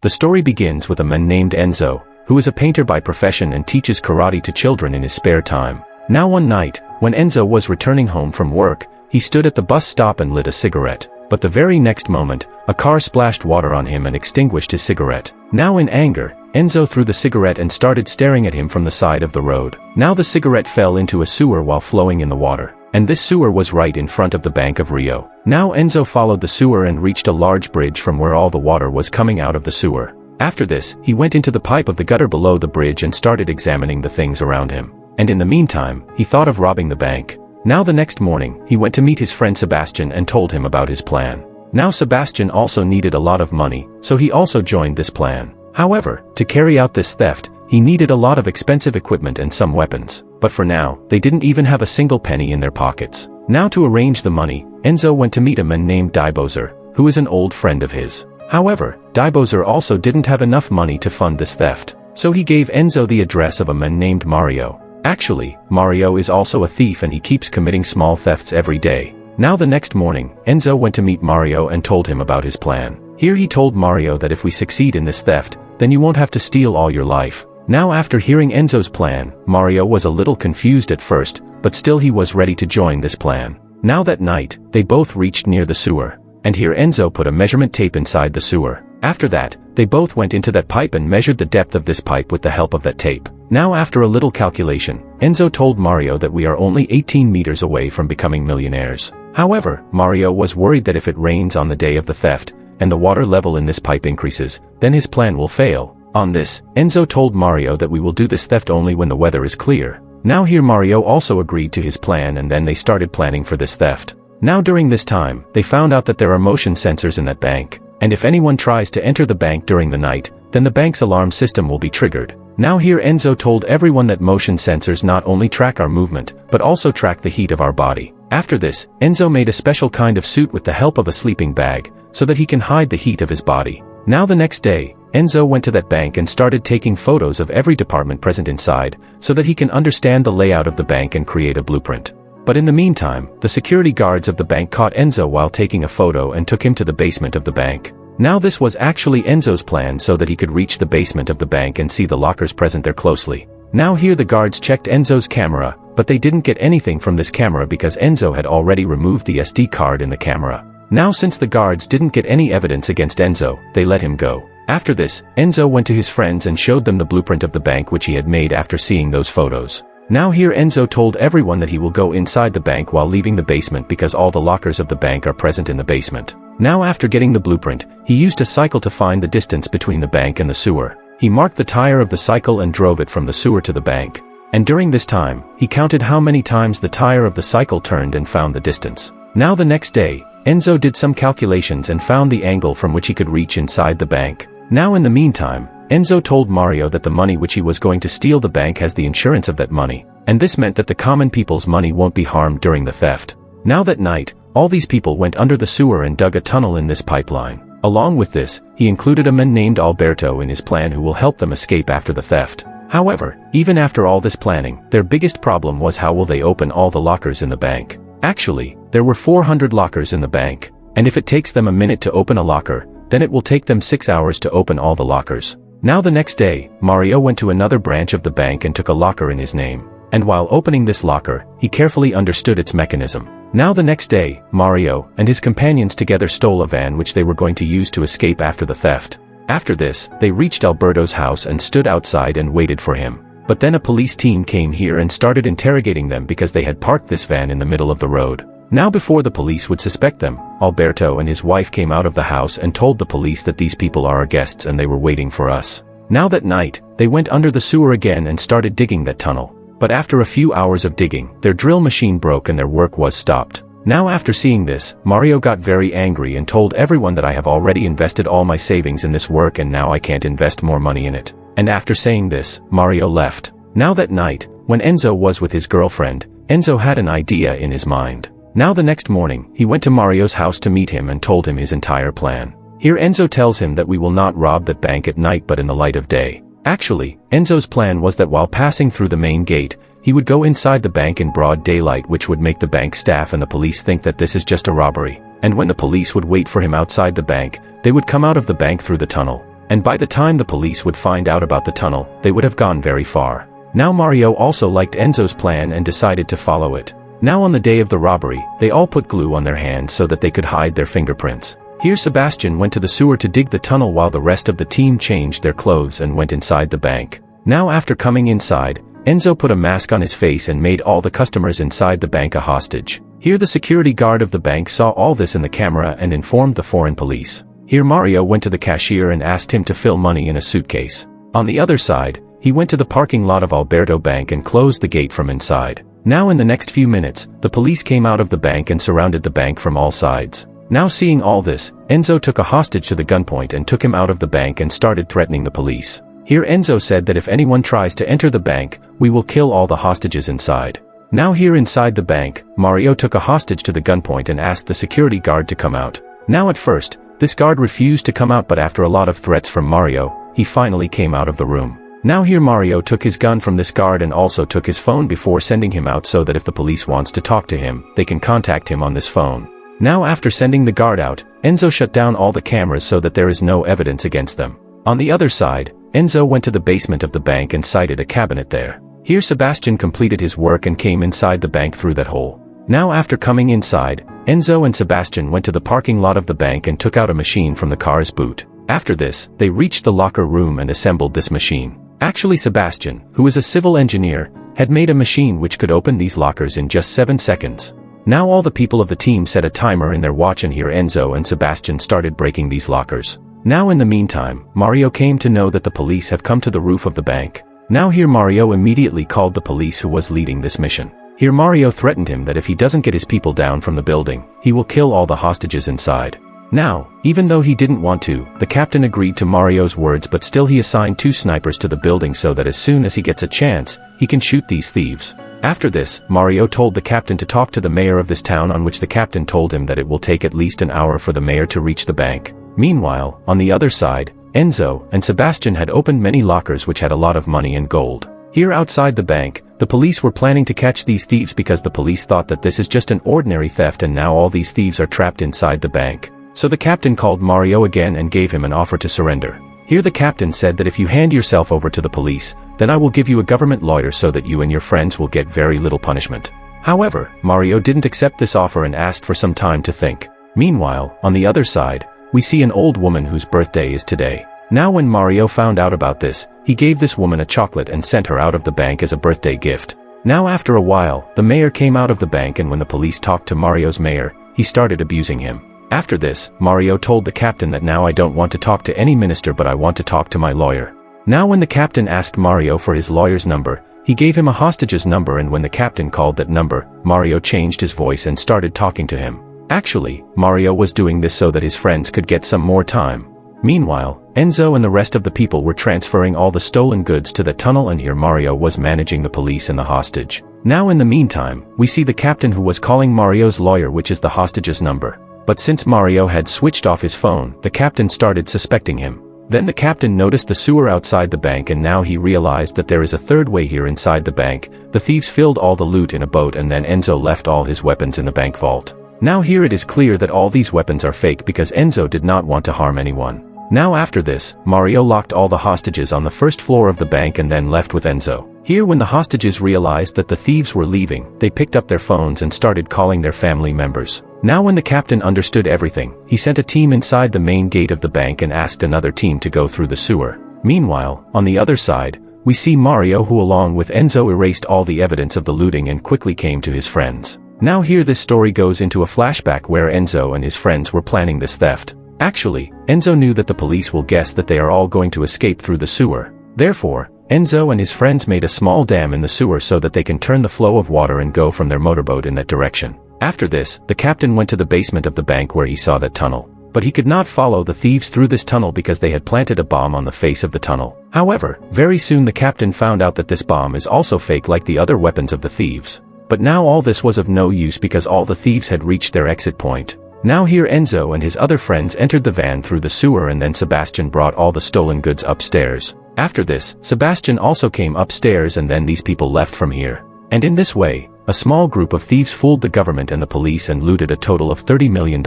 The story begins with a man named Enzo, who is a painter by profession and teaches karate to children in his spare time. Now one night, when Enzo was returning home from work, he stood at the bus stop and lit a cigarette. But the very next moment, a car splashed water on him and extinguished his cigarette. Now in anger, Enzo threw the cigarette and started staring at him from the side of the road. Now the cigarette fell into a sewer while flowing in the water. And this sewer was right in front of the Bank of Rio. Now Enzo followed the sewer and reached a large bridge from where all the water was coming out of the sewer. After this, he went into the pipe of the gutter below the bridge and started examining the things around him. And in the meantime, he thought of robbing the bank. Now the next morning, he went to meet his friend Sebastian and told him about his plan. Now Sebastian also needed a lot of money, so he also joined this plan. However, to carry out this theft, he needed a lot of expensive equipment and some weapons. But for now, they didn't even have a single penny in their pockets. Now to arrange the money, Enzo went to meet a man named Diebozer, who is an old friend of his. However, Diebozer also didn't have enough money to fund this theft. So he gave Enzo the address of a man named Mario. Actually, Mario is also a thief and he keeps committing small thefts every day. Now the next morning, Enzo went to meet Mario and told him about his plan. Here he told Mario that if we succeed in this theft, then you won't have to steal all your life. Now after hearing Enzo's plan, Mario was a little confused at first, but still he was ready to join this plan. Now that night, they both reached near the sewer. And here Enzo put a measurement tape inside the sewer. After that, they both went into that pipe and measured the depth of this pipe with the help of that tape. Now after a little calculation, Enzo told Mario that we are only 18 meters away from becoming millionaires. However, Mario was worried that if it rains on the day of the theft, and the water level in this pipe increases, then his plan will fail. On this, Enzo told Mario that we will do this theft only when the weather is clear. Now here Mario also agreed to his plan and then they started planning for this theft. Now during this time, they found out that there are motion sensors in that bank, and if anyone tries to enter the bank during the night, then the bank's alarm system will be triggered. Now here Enzo told everyone that motion sensors not only track our movement, but also track the heat of our body. After this, Enzo made a special kind of suit with the help of a sleeping bag, so that he can hide the heat of his body. Now the next day, Enzo went to that bank and started taking photos of every department present inside, so that he can understand the layout of the bank and create a blueprint. But in the meantime, the security guards of the bank caught Enzo while taking a photo and took him to the basement of the bank. Now this was actually Enzo's plan so that he could reach the basement of the bank and see the lockers present there closely. Now here the guards checked Enzo's camera, but they didn't get anything from this camera because Enzo had already removed the SD card in the camera. Now since the guards didn't get any evidence against Enzo, they let him go. After this, Enzo went to his friends and showed them the blueprint of the bank which he had made after seeing those photos. Now here Enzo told everyone that he will go inside the bank while leaving the basement because all the lockers of the bank are present in the basement. Now after getting the blueprint, he used a cycle to find the distance between the bank and the sewer. He marked the tire of the cycle and drove it from the sewer to the bank. And during this time, he counted how many times the tire of the cycle turned and found the distance. Now the next day, Enzo did some calculations and found the angle from which he could reach inside the bank. Now in the meantime, Enzo told Mario that the money which he was going to steal the bank has the insurance of that money, and this meant that the common people's money won't be harmed during the theft. Now that night, all these people went under the sewer and dug a tunnel in this pipeline. Along with this, he included a man named Alberto in his plan who will help them escape after the theft. However, even after all this planning, their biggest problem was how will they open all the lockers in the bank. Actually, there were 400 lockers in the bank, and if it takes them a minute to open a locker, then it will take them 6 hours to open all the lockers. Now the next day, Mario went to another branch of the bank and took a locker in his name. And while opening this locker, he carefully understood its mechanism. Now the next day, Mario and his companions together stole a van which they were going to use to escape after the theft. After this, they reached Alberto's house and stood outside and waited for him. But then a police team came here and started interrogating them because they had parked this van in the middle of the road. Now before the police would suspect them, Alberto and his wife came out of the house and told the police that these people are our guests and they were waiting for us. Now that night, they went under the sewer again and started digging that tunnel. But after a few hours of digging, their drill machine broke and their work was stopped. Now after seeing this, Mario got very angry and told everyone that I have already invested all my savings in this work and now I can't invest more money in it. And after saying this, Mario left. Now that night, when Enzo was with his girlfriend, Enzo had an idea in his mind. Now the next morning, he went to Mario's house to meet him and told him his entire plan. Here Enzo tells him that we will not rob that bank at night but in the light of day. Actually, Enzo's plan was that while passing through the main gate, he would go inside the bank in broad daylight which would make the bank staff and the police think that this is just a robbery. And when the police would wait for him outside the bank, they would come out of the bank through the tunnel. and by the time the police would find out about the tunnel, they would have gone very far. Now Mario also liked Enzo's plan and decided to follow it. Now on the day of the robbery, they all put glue on their hands so that they could hide their fingerprints. Here Sebastian went to the sewer to dig the tunnel while the rest of the team changed their clothes and went inside the bank. Now after coming inside, Enzo put a mask on his face and made all the customers inside the bank a hostage. Here the security guard of the bank saw all this in the camera and informed the foreign police. Here Mario went to the cashier and asked him to fill money in a suitcase. On the other side, he went to the parking lot of Alberto Bank and closed the gate from inside. Now in the next few minutes, the police came out of the bank and surrounded the bank from all sides. Now seeing all this, Enzo took a hostage to the gunpoint and took him out of the bank and started threatening the police. Here Enzo said that if anyone tries to enter the bank, we will kill all the hostages inside. Now here inside the bank, Mario took a hostage to the gunpoint and asked the security guard to come out. Now at first, this guard refused to come out, but after a lot of threats from Mario, he finally came out of the room. Now here Mario took his gun from this guard and also took his phone before sending him out so that if the police wants to talk to him, they can contact him on this phone. Now after sending the guard out, Enzo shut down all the cameras so that there is no evidence against them. On the other side, Enzo went to the basement of the bank and sighted a cabinet there. Here Sebastian completed his work and came inside the bank through that hole. Now after coming inside, Enzo and Sebastian went to the parking lot of the bank and took out a machine from the car's boot. After this, they reached the locker room and assembled this machine. Actually Sebastian, who is a civil engineer, had made a machine which could open these lockers in just 7 seconds. Now all the people of the team set a timer in their watch and here Enzo and Sebastian started breaking these lockers. Now in the meantime, Mario came to know that the police have come to the roof of the bank. Now here Mario immediately called the police who was leading this mission. Here Mario threatened him that if he doesn't get his people down from the building, he will kill all the hostages inside. Now, even though he didn't want to, the captain agreed to Mario's words, but still he assigned 2 snipers to the building so that as soon as he gets a chance, he can shoot these thieves. After this, Mario told the captain to talk to the mayor of this town, on which the captain told him that it will take at least an hour for the mayor to reach the bank. Meanwhile, on the other side, Enzo and Sebastian had opened many lockers which had a lot of money and gold. Here outside the bank, the police were planning to catch these thieves because the police thought that this is just an ordinary theft and now all these thieves are trapped inside the bank. So the captain called Mario again and gave him an offer to surrender. Here the captain said that if you hand yourself over to the police, then I will give you a government lawyer so that you and your friends will get very little punishment. However, Mario didn't accept this offer and asked for some time to think. Meanwhile, on the other side, we see an old woman whose birthday is today. Now when Mario found out about this, he gave this woman a chocolate and sent her out of the bank as a birthday gift. Now after a while, the mayor came out of the bank and when the police talked to Mario's mayor, he started abusing him. After this, Mario told the captain that now I don't want to talk to any minister but I want to talk to my lawyer. Now when the captain asked Mario for his lawyer's number, he gave him a hostage's number and when the captain called that number, Mario changed his voice and started talking to him. Actually, Mario was doing this so that his friends could get some more time. Meanwhile, Enzo and the rest of the people were transferring all the stolen goods to the tunnel and here Mario was managing the police and the hostage. Now in the meantime, we see the captain who was calling Mario's lawyer, which is the hostage's number. But since Mario had switched off his phone, the captain started suspecting him. Then the captain noticed the sewer outside the bank and now he realized that there is a third way here inside the bank. The thieves filled all the loot in a boat and then Enzo left all his weapons in the bank vault. Now here it is clear that all these weapons are fake because Enzo did not want to harm anyone. Now after this, Mario locked all the hostages on the first floor of the bank and then left with Enzo. Here when the hostages realized that the thieves were leaving, they picked up their phones and started calling their family members. Now when the captain understood everything, he sent a team inside the main gate of the bank and asked another team to go through the sewer. Meanwhile, on the other side, we see Mario who along with Enzo erased all the evidence of the looting and quickly came to his friends. Now here this story goes into a flashback where Enzo and his friends were planning this theft. Actually, Enzo knew that the police will guess that they are all going to escape through the sewer. Therefore, Enzo and his friends made a small dam in the sewer so that they can turn the flow of water and go from their motorboat in that direction. After this, the captain went to the basement of the bank where he saw that tunnel. But he could not follow the thieves through this tunnel because they had planted a bomb on the face of the tunnel. However, very soon the captain found out that this bomb is also fake like the other weapons of the thieves. But now all this was of no use because all the thieves had reached their exit point. Now here Enzo and his other friends entered the van through the sewer and then Sebastian brought all the stolen goods upstairs. After this, Sebastian also came upstairs and then these people left from here. And in this way, a small group of thieves fooled the government and the police and looted a total of $30 million.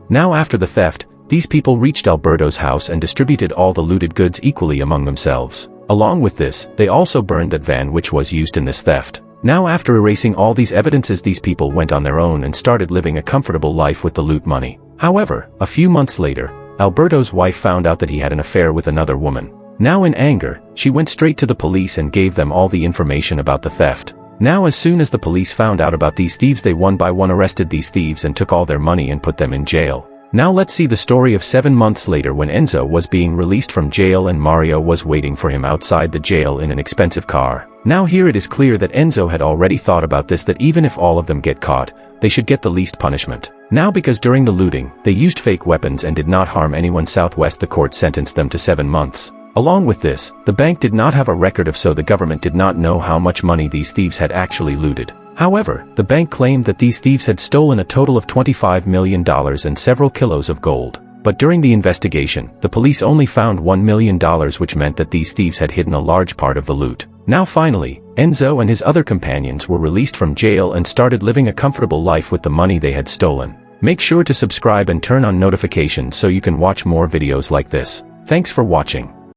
Now after the theft, these people reached Alberto's house and distributed all the looted goods equally among themselves. Along with this, they also burned that van which was used in this theft. Now after erasing all these evidences, these people went on their own and started living a comfortable life with the loot money. However, a few months later, Alberto's wife found out that he had an affair with another woman. Now in anger, she went straight to the police and gave them all the information about the theft. Now as soon as the police found out about these thieves, they one by one arrested these thieves and took all their money and put them in jail. Now let's see the story of 7 months later when Enzo was being released from jail and Mario was waiting for him outside the jail in an expensive car. Now here it is clear that Enzo had already thought about this, that even if all of them get caught, they should get the least punishment. Now because during the looting, they used fake weapons and did not harm anyone, southwest the court sentenced them to 7 months. Along with this, the bank did not have a record of, so the government did not know how much money these thieves had actually looted. However, the bank claimed that these thieves had stolen a total of $25 million and several kilos of gold. But during the investigation, the police only found $1 million, which meant that these thieves had hidden a large part of the loot. Now finally, Enzo and his other companions were released from jail and started living a comfortable life with the money they had stolen. Make sure to subscribe and turn on notifications so you can watch more videos like this. Thanks for watching.